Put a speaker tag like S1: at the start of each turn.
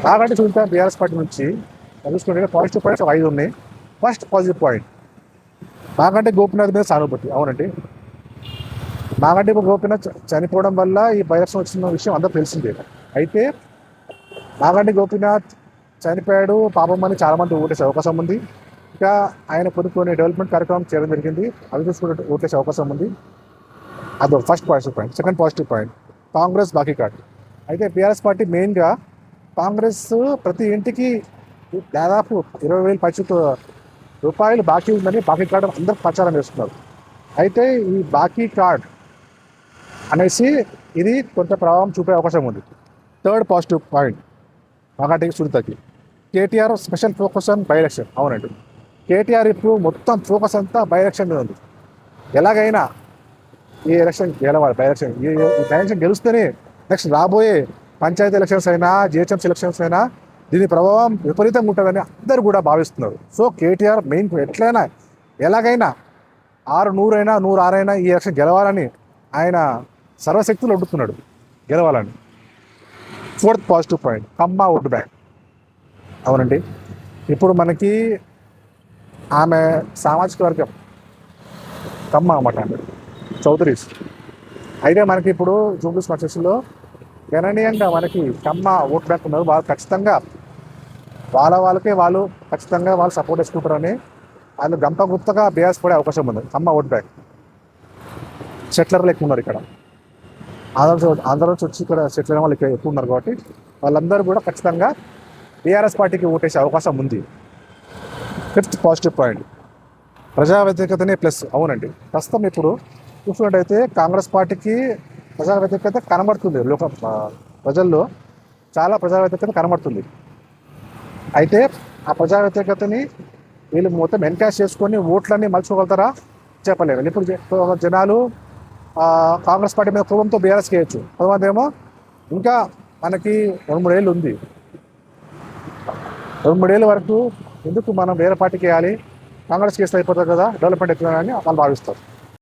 S1: నాకంటే చూస్తే BRS party నుంచి చూసుకుంటే పాజిటివ్ పాయింట్స్ 5 ఉన్నాయి. ఫస్ట్ పాజిటివ్ పాయింట్ మాకంటే గోపీనాథ్ మీద సానుభూతి. అవునండి, మాకంటే గోపీనాథ్ చనిపోవడం వల్ల ఈ వైరస్ వచ్చిన విషయం అందరూ తెలిసిందే. అయితే మాగంటి గోపీనాథ్ చనిపోయాడు పాపం అని చాలామంది ఓటేసే అవకాశం ఉంది. ఇంకా ఆయన కొన్ని డెవలప్మెంట్ కార్యక్రమం చేయడం జరిగింది, అవి చూసుకుంటే ఓటేసే అవకాశం ఉంది. అదో first positive point. Second positive point Congress బాకీ కార్డు. అయితే బీఆర్ఎస్ పార్టీ మెయిన్గా కాంగ్రెస్ ప్రతి ఇంటికి దాదాపు 20,000 రూపాయలు బాకీ ఉందని బాకీ కార్డు అందరూ ప్రచారం చేస్తున్నారు. అయితే ఈ బాకీ కార్డ్ అనేసి ఇది కొంత ప్రభావం చూపే అవకాశం ఉంది. థర్డ్ పాజిటివ్ పాయింట్ మాకంటే సునీతకి KTR special focus on by election. అవునండి, కేటీఆర్ ఇప్పుడు మొత్తం ఫోకస్ అంతా బై ఎలక్షన్ మీద ఉంది. ఎలాగైనా ఈ ఎలక్షన్ గెలవాలి. బై ఎలక్షన్ గెలుస్తేనే నెక్స్ట్ రాబోయే పంచాయతీ ఎలక్షన్స్ అయినా జిహెచ్ఎంసీ ఎలక్షన్స్ అయినా దీని ప్రభావం విపరీతంగా ఉంటుందని అందరూ కూడా భావిస్తున్నారు. సో కేటీఆర్ మెయిన్ ఎట్లయినా ఎలాగైనా 600 అయినా 106 అయినా ఈ ఎలక్షన్ గెలవాలని ఆయన సర్వశక్తులు అడుగుతున్నాడు గెలవాలని. ఫోర్త్ పాజిటివ్ పాయింట్ కమ్మ ఓటు బ్యాంక్. అవునండి, ఇప్పుడు మనకి ఆమె సామాజిక వర్గం కమ్మ అన్నమాట, చౌదరీస్. అయితే మనకి ఇప్పుడు జూబ్లీస్ కాన్స్టిట్యూన్సీలో గణనీయంగా మనకి కమ్మ ఓటు బ్యాంక్ ఉన్నారు. వాళ్ళు ఖచ్చితంగా వాళ్ళకే వాళ్ళు ఖచ్చితంగా వాళ్ళు సపోర్ట్ చేసుకుంటారని వాళ్ళు గంప గుర్తగా బీఆర్ఎస్ పడే అవకాశం ఉంది. కమ్మ ఓటు బ్యాంక్ సెటిలర్లు ఎక్కువ ఉన్నారు ఇక్కడ. ఆంధ్ర నుంచి వచ్చి ఇక్కడ సెటిల్ అయిన వాళ్ళు ఎక్కువ ఉన్నారు కాబట్టి వాళ్ళందరూ కూడా ఖచ్చితంగా బీఆర్ఎస్ పార్టీకి ఓటేసే అవకాశం ఉంది. ఫిఫ్త్ పాజిటివ్ పాయింట్ ప్రజా వ్యతిరేకతనే ప్లస్. అవునండి, ప్రస్తుతం ఇప్పుడు చూసుకున్నట్టయితే కాంగ్రెస్ పార్టీకి ప్రజా వ్యతిరేకత కనబడుతుంది. ప్రజల్లో చాలా ప్రజా వ్యతిరేకత కనబడుతుంది. అయితే ఆ ప్రజా వ్యతిరేకతని వీళ్ళు మొత్తం ఎన్కాష్ చేసుకొని ఓట్లన్నీ మలుచుకోగలుగుతారా చెప్పలేరు. ఇప్పుడు జనాలు కాంగ్రెస్ పార్టీ మీద కోపంతో బీఆర్ఎస్కి వేయచ్చు. కొంతమంది ఏమో ఇంకా మనకి 2-3 ఏళ్ళు ఉంది, 2-3 ఏళ్ళ వరకు ఎందుకు మనం వేరే పార్టీకి వేయాలి, కాంగ్రెస్కి వేస్తే అయిపోతుంది కదా, డెవలప్మెంట్ ఎక్కువ అని వాళ్ళు భావిస్తారు.